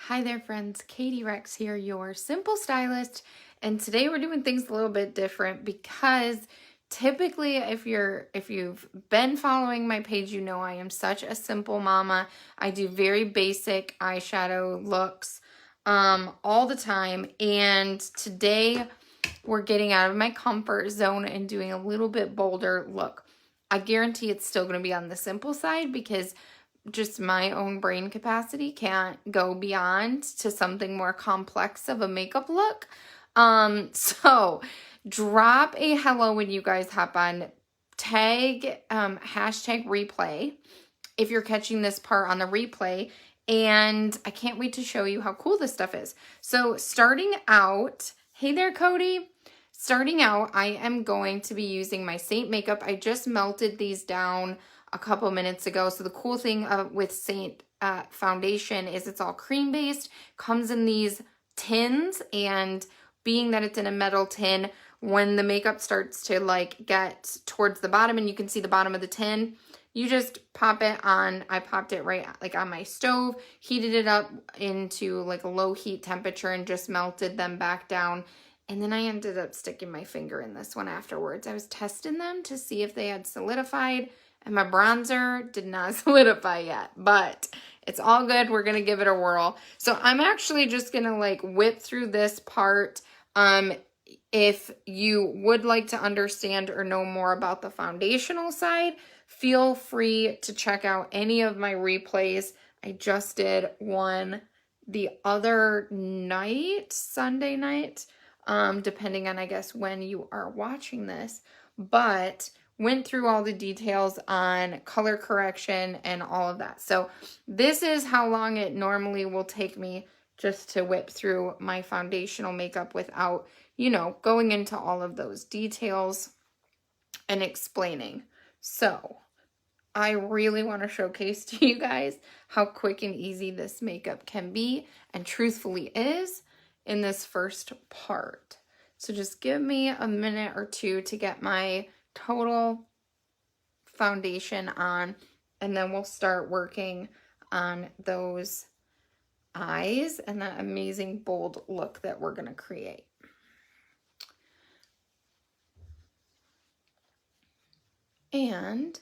Hi there friends, Katie Rex here, your simple stylist, and today we're doing things a little bit different because typically if you've been following my page, you know I am such a simple mama. I do very basic eyeshadow looks all the time, and today we're getting out of my comfort zone and doing a little bit bolder look. I guarantee it's still going to be on the simple side because just my own brain capacity can't go beyond to something more complex of a makeup look. So drop a hello when you guys hop on. Tag hashtag replay if you're catching this part on the replay. And I can't wait to show you how cool this stuff is. So starting out, hey there, Cody. Starting out, I am going to be using my Saint makeup. I just melted these down a couple minutes ago. So the cool thing with Saint foundation is it's all cream based, comes in these tins, and being that it's in a metal tin, when the makeup starts to like get towards the bottom and you can see the bottom of the tin, you just pop it on. I popped it right like on my stove, heated it up into like a low heat temperature and just melted them back down. And then I ended up sticking my finger in this one afterwards. I was testing them to see if they had solidified, and my bronzer did not solidify yet, but it's all good. We're going to give it a whirl. So I'm actually just going to like whip through this part. If you would like to understand or know more about the foundational side, feel free to check out any of my replays. I just did one the other night, Sunday night, depending on, I guess, when you are watching this, but went through all the details on color correction and all of that. So this is how long it normally will take me just to whip through my foundational makeup without, you know, going into all of those details and explaining. So I really want to showcase to you guys how quick and easy this makeup can be, and truthfully is, in this first part. So just give me a minute or two to get my total foundation on, and then we'll start working on those eyes and that amazing bold look that we're going to create. And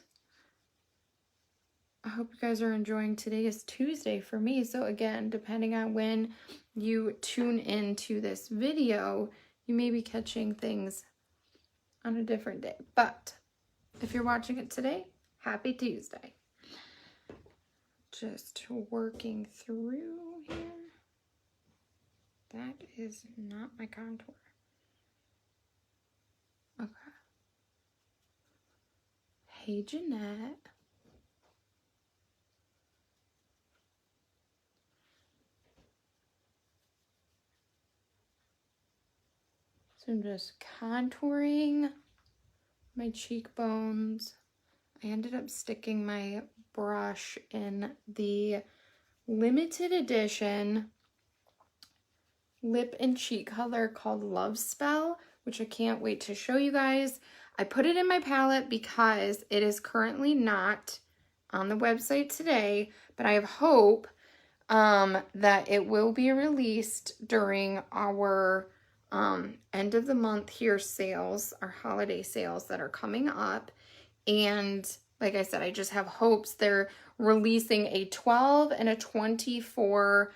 I hope you guys are enjoying. Today is Tuesday for me, so again, depending on when you tune into this video, you may be catching things on a different day. But if you're watching it today, happy Tuesday. Just working through here. That is not my contour. Okay. Hey, Jeanette. So I'm just contouring my cheekbones. I ended up sticking my brush in the limited edition lip and cheek color called Lovespell, which I can't wait to show you guys. I put it in my palette because it is currently not on the website today, but I have hope that it will be released during our end of the month here sales, our holiday sales that are coming up. And like I said, I just have hopes. They're releasing a 12 and a 24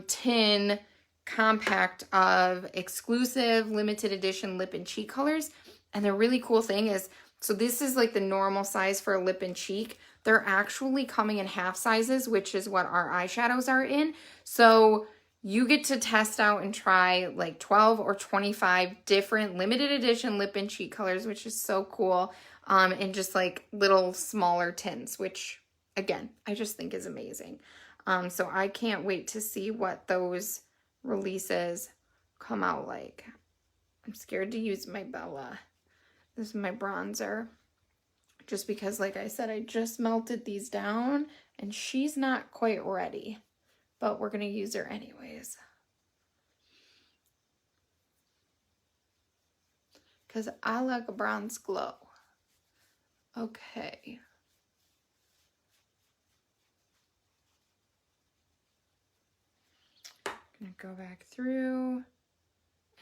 tin compact of exclusive limited edition lip and cheek colors. And the really cool thing is, so this is like the normal size for a lip and cheek. They're actually coming in half sizes, which is what our eyeshadows are in. So you get to test out and try like 12 or 25 different limited edition lip and cheek colors, which is so cool. And just like little smaller tins, which again, I just think is amazing. So I can't wait to see what those releases come out like. I'm scared to use my Bella. This is my bronzer. Just because, like I said, I just melted these down and she's not quite ready. But we're going to use her anyways. Because I like a bronze glow. Okay. And go back through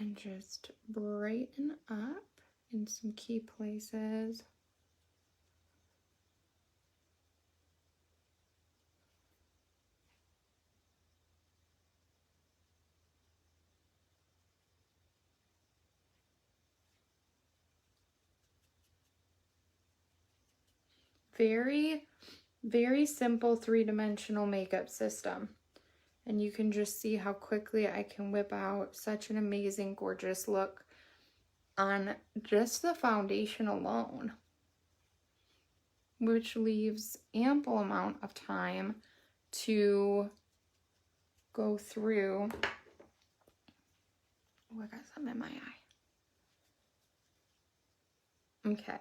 and just brighten up in some key places. Very, very simple three-dimensional makeup system. And you can just see how quickly I can whip out such an amazing, gorgeous look on just the foundation alone, which leaves ample amount of time to go through. Oh, I got something in my eye. Okay.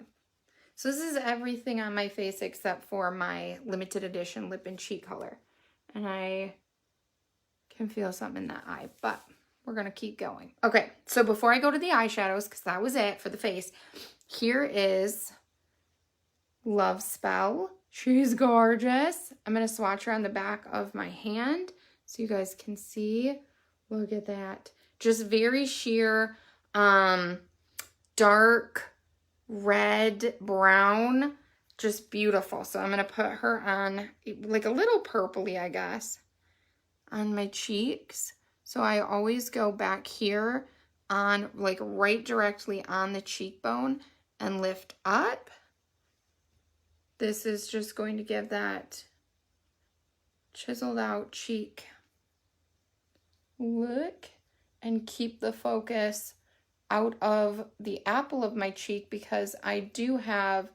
So this is everything on my face except for my limited edition lip and cheek color. And I can feel something in that eye, but we're going to keep going. Okay, so before I go to the eyeshadows, because that was it for the face, here is Lovespell. She's gorgeous. I'm going to swatch her on the back of my hand so you guys can see. Look at that. Just very sheer, dark red, brown, just beautiful. So I'm going to put her on like a little purpley, I guess, on my cheeks. So I always go back here on like right directly on the cheekbone and lift up. This is just going to give that chiseled out cheek look and keep the focus out of the apple of my cheek, because I do have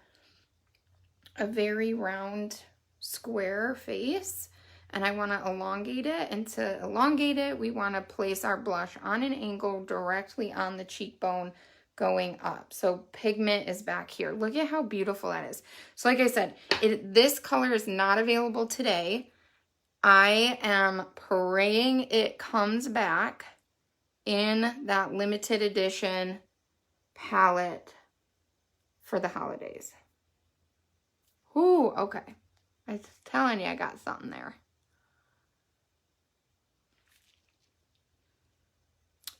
a very round square face and I want to elongate it. And to elongate it, we want to place our blush on an angle directly on the cheekbone going up. So pigment is back here. Look at how beautiful that is. So like I said, this color is not available today. I am praying it comes back in that limited edition palette for the holidays. Ooh, okay. I was telling you I got something there.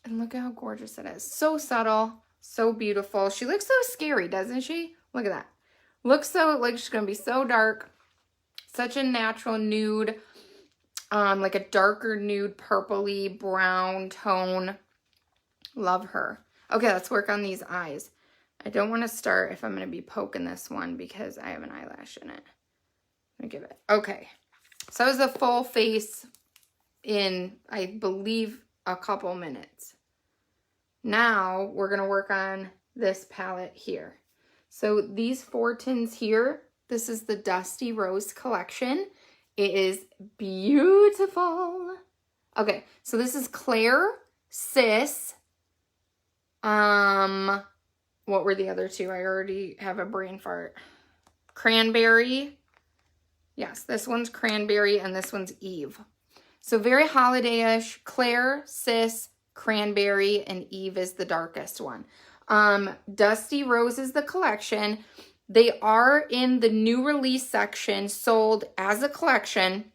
And look at how gorgeous it is. So subtle, so beautiful. She looks so scary, doesn't she? Look at that. Looks so like she's gonna be so dark. Such a natural nude. Like a darker nude, purpley brown tone. Love her. Okay, let's work on these eyes. I don't want to start if I'm going to be poking this one because I have an eyelash in it. Let me give it. Okay, so that was the full face in, I believe, a couple minutes. Now we're going to work on this palette here. So these 4 tins here, this is the Dusty Rose Collection. It is beautiful. Okay, so this is Claire, Sis. What were the other two? I already have a brain fart. Cranberry. Yes, this one's Cranberry and this one's Eve. So very holiday-ish. Claire, Sis, Cranberry, and Eve is the darkest one. Dusty Rose is the collection. They are in the new release section, sold as a collection.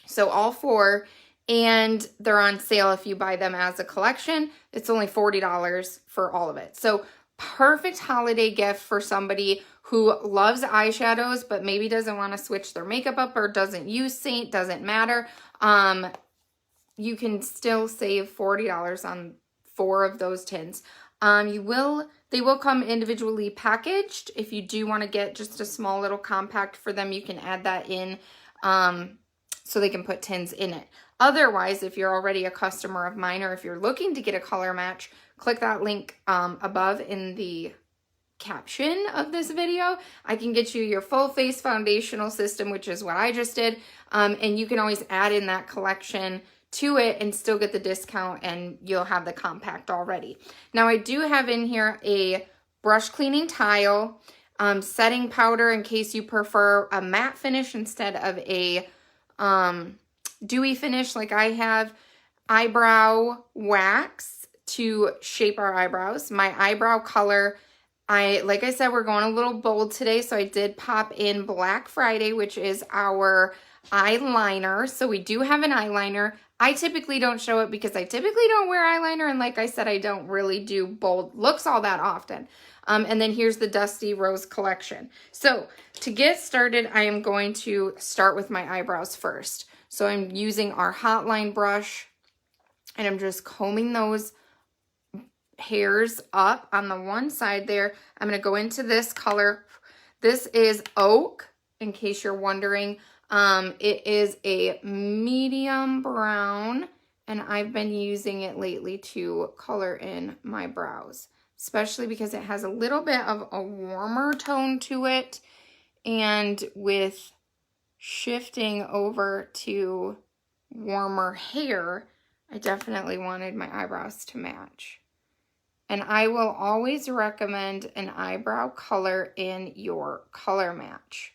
So all 4, and they're on sale if you buy them as a collection. It's only $40 for all of it. So perfect holiday gift for somebody who loves eyeshadows but maybe doesn't want to switch their makeup up or doesn't use Saint, doesn't matter. You can still save $40 on 4 of those tins. They will come individually packaged. If you do want to get just a small little compact for them, you can add that in so they can put tins in it. Otherwise, if you're already a customer of mine or if you're looking to get a color match, click that link above in the caption of this video. I can get you your full face foundational system, which is what I just did. And you can always add in that collection to it and still get the discount, and you'll have the compact already. Now I do have in here a brush cleaning tile, setting powder in case you prefer a matte finish instead of a dewy finish like I have, eyebrow wax to shape our eyebrows. My eyebrow color, like I said, we're going a little bold today, so I did pop in Black Friday, which is our eyeliner. So we do have an eyeliner. I typically don't show it because I typically don't wear eyeliner. And like I said, I don't really do bold looks all that often. And then here's the Dusty Rose Collection. So to get started, I am going to start with my eyebrows first. So I'm using our Hotline brush and I'm just combing those hairs up on the one side there. I'm going to go into this color. This is Oak, in case you're wondering. It is a medium brown, and I've been using it lately to color in my brows, especially because it has a little bit of a warmer tone to it. And with shifting over to warmer hair, I definitely wanted my eyebrows to match. And I will always recommend an eyebrow color in your color match.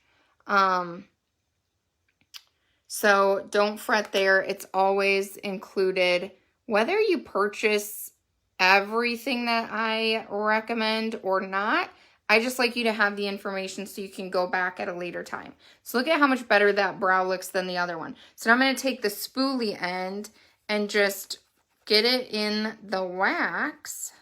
So don't fret there. It's always included. Whether you purchase everything that I recommend or not, I just like you to have the information so you can go back at a later time. So look at how much better that brow looks than the other one. So now I'm going to take the spoolie end and just get it in the wax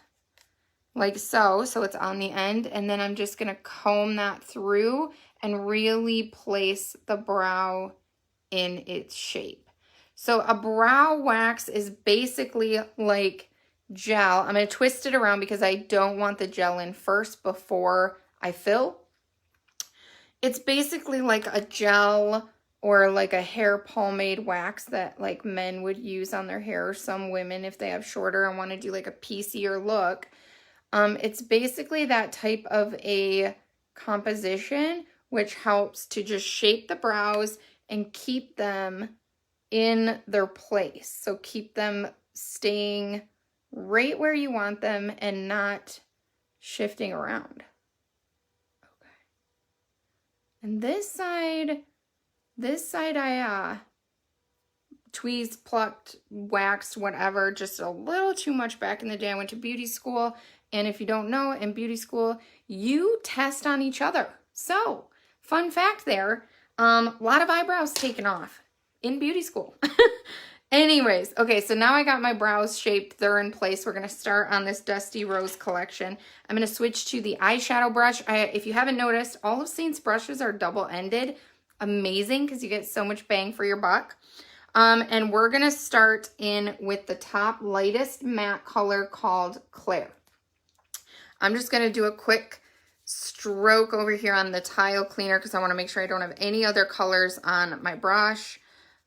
like so. So it's on the end. And then I'm just going to comb that through and really place the brow in its shape. So a brow wax is basically like gel. I'm going to twist it around because I don't want the gel in first before I fill. It's basically like a gel or like a hair pomade wax that like men would use on their hair, or some women if they have shorter and want to do like a piecier look. It's basically that type of a composition which helps to just shape the brows and keep them in their place. So keep them staying right where you want them and not shifting around. Okay. And this side I tweezed, plucked, waxed, whatever, just a little too much back in the day. I went to beauty school, and if you don't know, in beauty school, you test on each other. So, fun fact there, a lot of eyebrows taken off in beauty school. Anyways, okay, so now I got my brows shaped. They're in place. We're going to start on this Dusty Rose Collection. I'm going to switch to the eyeshadow brush. If you haven't noticed, all of Saint's brushes are double-ended. Amazing, because you get so much bang for your buck. And we're going to start in with the top lightest matte color called Claire. I'm just going to do a quick stroke over here on the tile cleaner because I want to make sure I don't have any other colors on my brush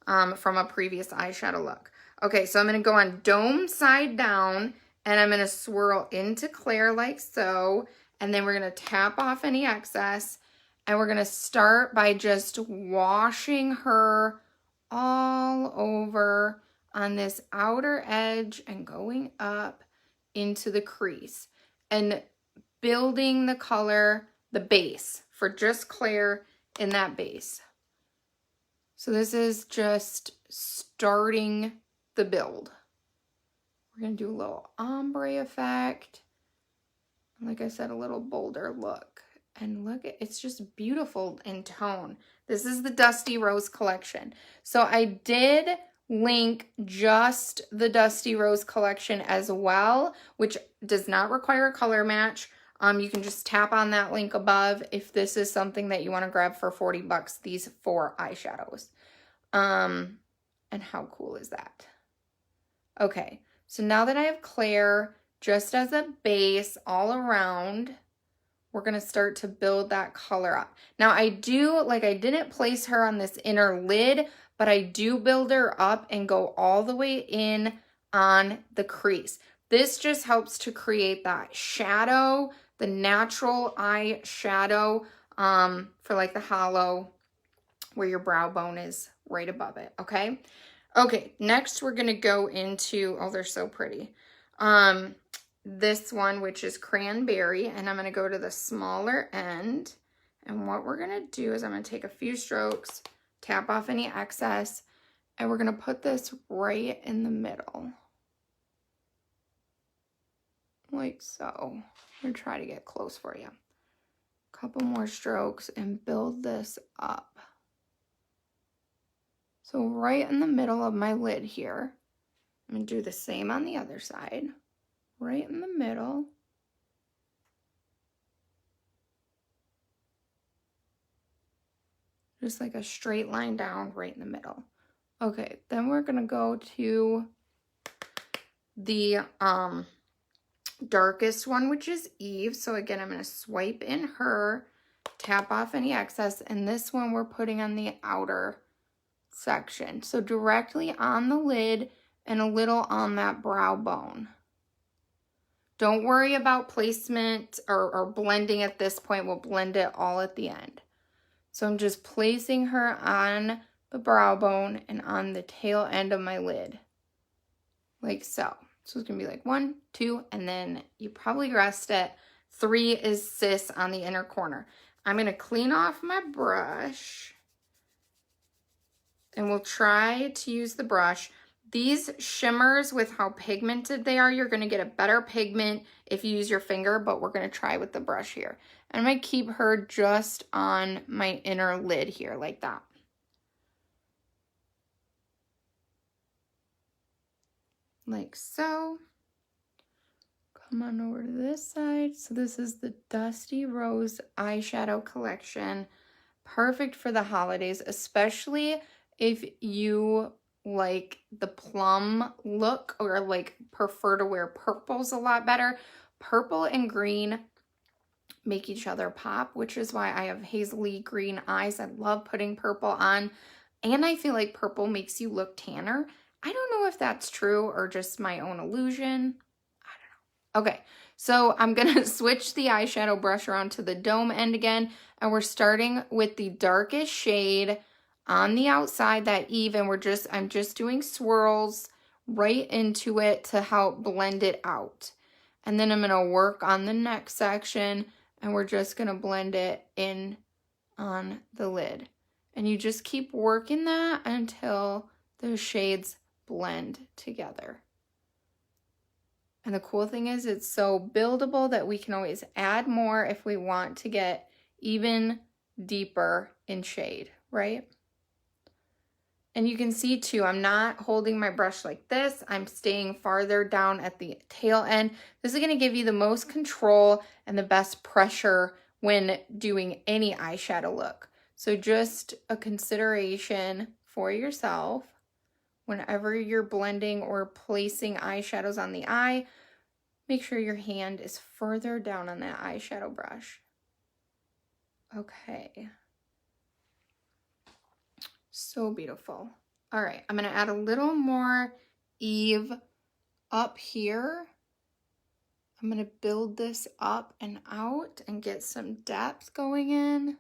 from a previous eyeshadow look. Okay, so I'm going to go on dome side down, and I'm going to swirl into Claire like so, and then we're going to tap off any excess, and we're going to start by just washing her all over on this outer edge and going up into the crease and building the color, the base for just Claire in that base. So this is just starting the build. We're going to do a little ombre effect. Like I said, a little bolder look. And look, it's just beautiful in tone. This is the Dusty Rose Collection. So I did link just the Dusty Rose Collection as well, which does not require a color match. You can just tap on that link above if this is something that you want to grab for 40 bucks, these 4 eyeshadows. And how cool is that? Okay, so now that I have Claire just as a base all around, we're going to start to build that color up. Now I didn't place her on this inner lid, but I do build her up and go all the way in on the crease. This just helps to create that shadow, the natural eye shadow for like the hollow where your brow bone is right above it, okay? Okay, next we're going to go into, oh, they're so pretty. This one, which is Cranberry, and I'm going to go to the smaller end. And what we're going to do is I'm going to take a few strokes, tap off any excess, and we're going to put this right in the middle. Like so. I'm going to try to get close for you. A couple more strokes and build this up. So right in the middle of my lid here. I'm going to do the same on the other side. Right in the middle. Just like a straight line down right in the middle. Okay, then we're going to go to the darkest one, which is Eve. So again, I'm going to swipe in her, tap off any excess, and this one we're putting on the outer section. So directly on the lid and a little on that brow bone. Don't worry about placement or blending at this point. We'll blend it all at the end. So I'm just placing her on the brow bone and on the tail end of my lid. Like so. So it's going to be like 1, 2, and then you probably guessed it. 3 is sis on the inner corner. I'm going to clean off my brush. And we'll try to use the brush. These shimmers, with how pigmented they are, you're going to get a better pigment if you use your finger, but we're going to try with the brush here. And I'm going to keep her just on my inner lid here, like that. Like so. Come on over to this side. So this is the Dusty Rose Eyeshadow Collection. Perfect for the holidays, especially if you like the plum look or like prefer to wear purples a lot better. Purple and green make each other pop, which is why I have hazily green eyes. I love putting purple on, and I feel like purple makes you look tanner. I don't know if that's true or just my own illusion. I don't know. Okay, so I'm gonna switch the eyeshadow brush around to the dome end again, and we're starting with the darkest shade on the outside, that Eve, and I'm just doing swirls right into it to help blend it out. And then I'm gonna work on the next section, and we're just gonna blend it in on the lid. And you just keep working that until the shades blend together. And the cool thing is it's so buildable that we can always add more if we want to get even deeper in shade, right? And you can see too, I'm not holding my brush like this. I'm staying farther down at the tail end. This is going to give you the most control and the best pressure when doing any eyeshadow look. So just a consideration for yourself whenever you're blending or placing eyeshadows on the eye, make sure your hand is further down on that eyeshadow brush. Okay. So beautiful. All right, I'm going to add a little more Eve up here. I'm going to build this up and out and get some depth going in.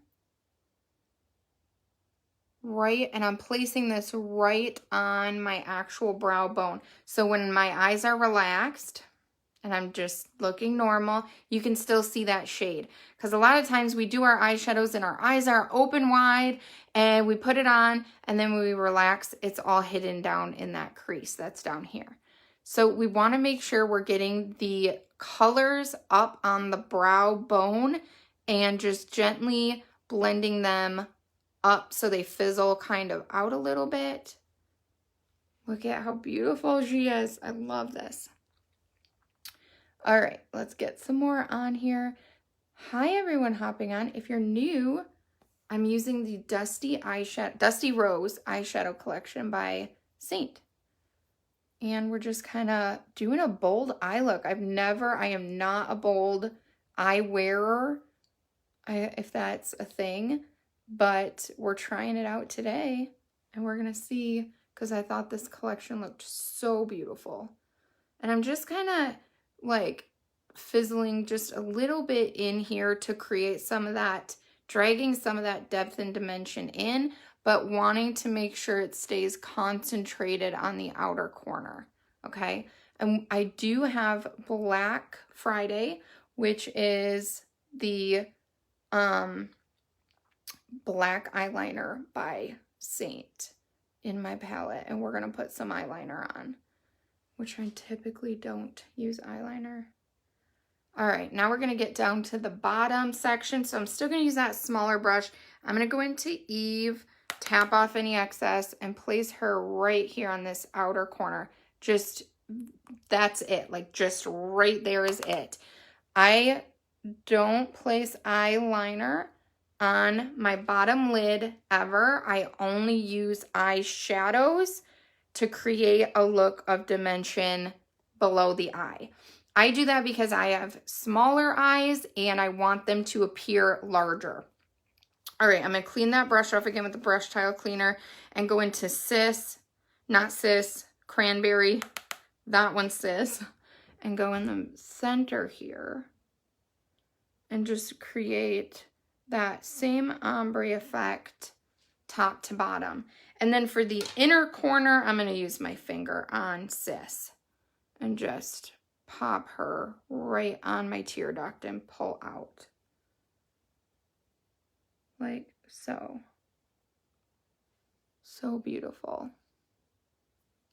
Right, and I'm placing this right on my actual brow bone. So when my eyes are relaxed and I'm just looking normal, you can still see that shade. Because a lot of times we do our eyeshadows and our eyes are open wide and we put it on, and then when we relax, it's all hidden down in that crease that's down here. So we want to make sure we're getting the colors up on the brow bone and just gently blending them up so they fizzle kind of out a little bit. Look at how beautiful she is. I love this. All right, let's get some more on here. Hi everyone hopping on. If you're new, I'm using the Dusty Rose Eyeshadow Collection by Saint. And we're just kind of doing a bold eye look. I am not a bold eye wearer, if that's a thing. But we're trying it out today, and we're going to see, because I thought this collection looked so beautiful. And I'm just kind of like fizzling just a little bit in here to create some of that, dragging some of that depth and dimension in, but wanting to make sure it stays concentrated on the outer corner, okay? And I do have Black Friday, which is the black eyeliner by Saint in my palette, and we're going to put some eyeliner on, which I typically don't use eyeliner. All right, now we're going to get down to the bottom section, so I'm still going to use that smaller brush. I'm going to go into Eve, tap off any excess, and place her right here on this outer corner. Just, that's it. Like, just right there is it. I don't place eyeliner on my bottom lid ever. I only use eyeshadows to create a look of dimension below the eye. I do that because I have smaller eyes and I want them to appear larger. All right, I'm going to clean that brush off again with the brush tile cleaner and go into Cranberry, that one Sis, and go in the center here and just create that same ombre effect top to bottom. And then for the inner corner, I'm going to use my finger on Sis and just pop her right on my tear duct and pull out. Like so. So beautiful.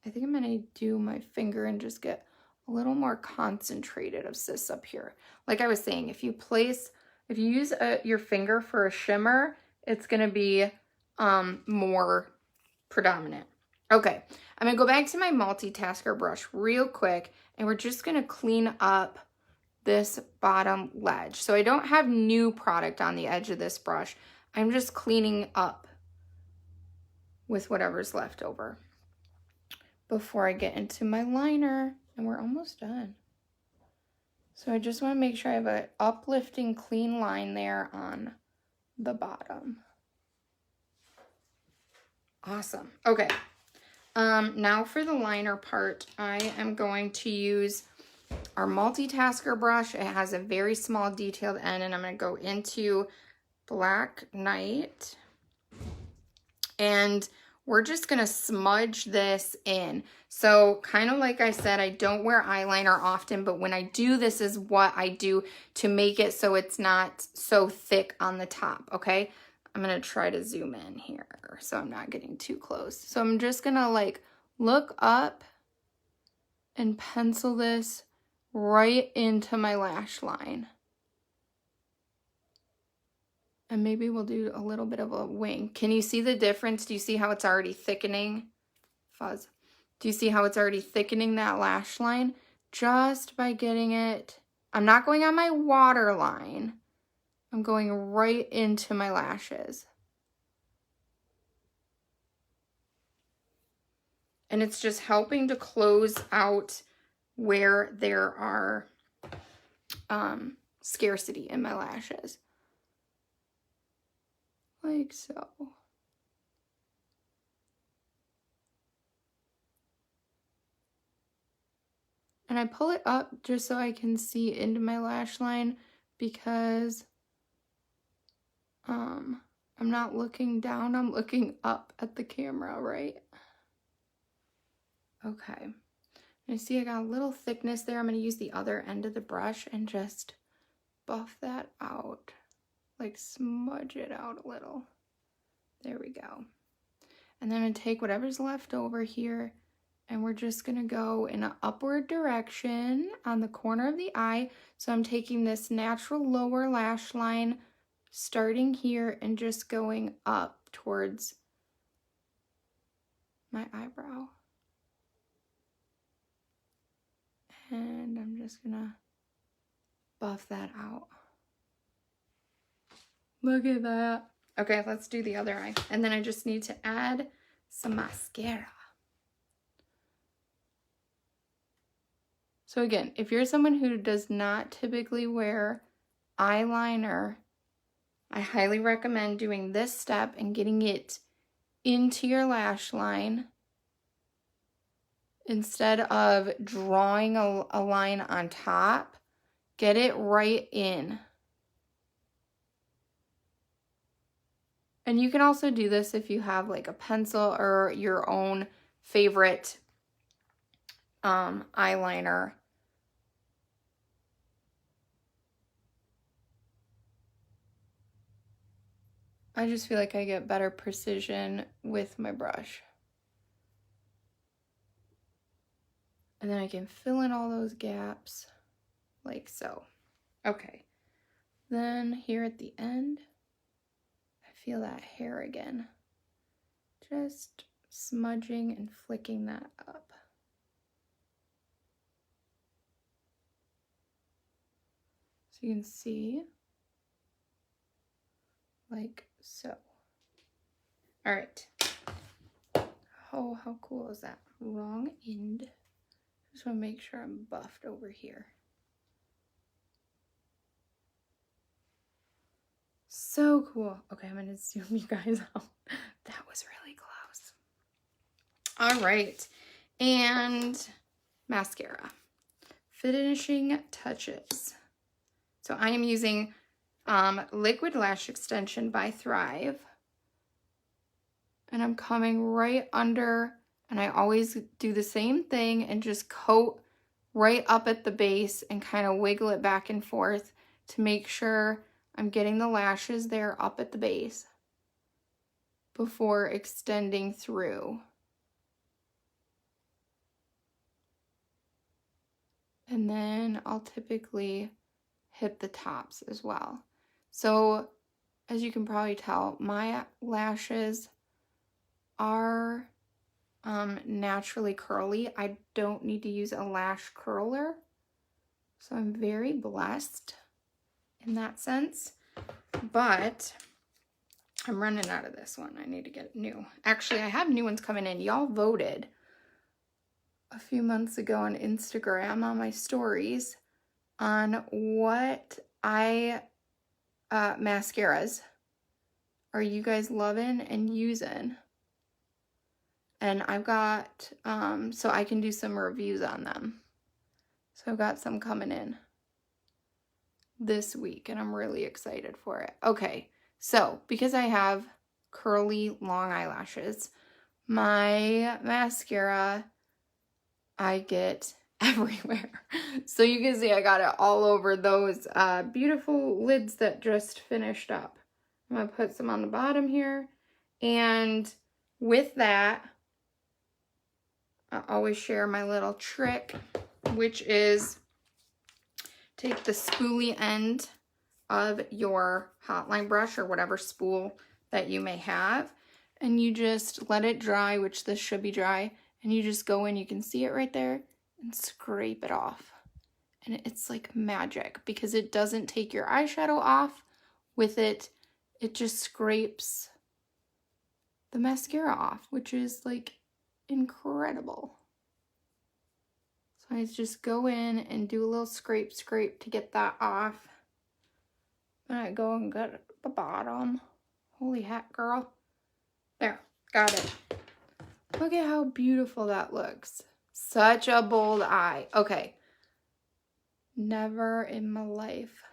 I think I'm going to do my finger and just get a little more concentrated of Sis up here. Like I was saying, if you use your finger for a shimmer, it's going to be more predominant. Okay, I'm going to go back to my multitasker brush real quick, and we're just going to clean up this bottom ledge. So I don't have new product on the edge of this brush. I'm just cleaning up with whatever's left over before I get into my liner, and we're almost done. So I just want to make sure I have an uplifting clean line there on the bottom. Awesome. Okay. Now for the liner part, I am going to use our multitasker brush. It has a very small detailed end, and I'm going to go into Black Knight, and we're just going to smudge this in. So kind of like I said, I don't wear eyeliner often, but when I do, this is what I do to make it so it's not so thick on the top, okay? I'm going to try to zoom in here so I'm not getting too close. So I'm just going to like look up and pencil this right into my lash line. And maybe we'll do a little bit of a wing. Can you see the difference? Do you see how it's already thickening? Fuzz. Do you see how it's already thickening that lash line? Just by getting it. I'm not going on my waterline. I'm going right into my lashes. And it's just helping to close out where there are scarcity in my lashes. Like so. And I pull it up just so I can see into my lash line because I'm not looking down, I'm looking up at the camera, right? Okay. You see I got a little thickness there. I'm going to use the other end of the brush and just buff that out. Like smudge it out a little. There we go. And then I'm going to take whatever's left over here, and we're just going to go in an upward direction on the corner of the eye. So I'm taking this natural lower lash line, starting here and just going up towards my eyebrow. And I'm just going to buff that out. Look at that. Okay, let's do the other eye. And then I just need to add some mascara. So again, if you're someone who does not typically wear eyeliner, I highly recommend doing this step and getting it into your lash line instead of drawing a line on top. Get it right in. And you can also do this if you have like a pencil or your own favorite eyeliner. I just feel like I get better precision with my brush. And then I can fill in all those gaps like so. Okay. Then here at the end, I feel that hair again. Just smudging and flicking that up. So you can see, like so. All right. Oh, how cool is that? Wrong end. Just want to make sure I'm buffed over here. So cool. Okay, I'm going to zoom you guys out. That was really close. All right. And mascara. Finishing touches. So I am using Liquid Lash Extension by Thrive. And I'm coming right under, and I always do the same thing and just coat right up at the base and kind of wiggle it back and forth to make sure I'm getting the lashes there up at the base before extending through. And then I'll typically hit the tops as well. So as you can probably tell, my lashes are naturally curly. I don't need to use a lash curler. So I'm very blessed in that sense. But I'm running out of this one. I need to get new. Actually, I have new ones coming in. Y'all voted a few months ago on Instagram on my stories on what mascaras are you guys loving and using. And I've got, so I can do some reviews on them. So I've got some coming in this week and I'm really excited for it. Okay, so because I have curly long eyelashes, my mascara I get everywhere. So you can see I got it all over those beautiful lids that just finished up. I'm gonna put some on the bottom here. And with that, I always share my little trick, which is take the spoolie end of your hotline brush or whatever spool that you may have, and you just let it dry, which this should be dry, and you just go in, you can see it right there, and scrape it off. And it's like magic because it doesn't take your eyeshadow off with it. It just scrapes the mascara off, which is like incredible. So I just go in and do a little scrape to get that off. And I go and get the bottom. Holy heck, girl. There, got it. Look at how beautiful that looks. Such a bold eye. Okay. Never in my life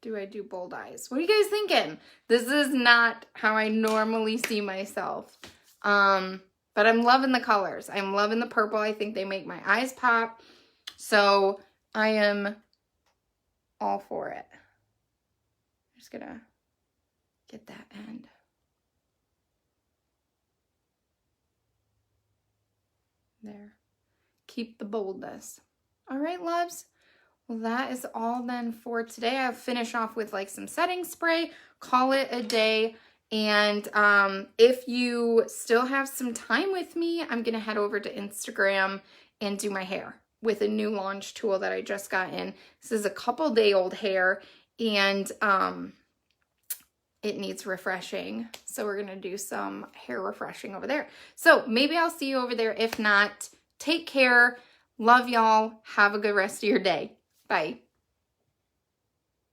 do I do bold eyes. What are you guys thinking? This is not how I normally see myself. But I'm loving the colors. I'm loving the purple. I think they make my eyes pop. So I am all for it. I'm just gonna get that end. There. Keep the boldness. All right, loves. Well, that is all then for today. I'll finish off with like some setting spray, call it a day. And if you still have some time with me, I'm going to head over to Instagram and do my hair with a new launch tool that I just got in. This is a couple-day-old hair, and it needs refreshing. So we're going to do some hair refreshing over there. So maybe I'll see you over there. If not, take care. Love y'all. Have a good rest of your day. Bye.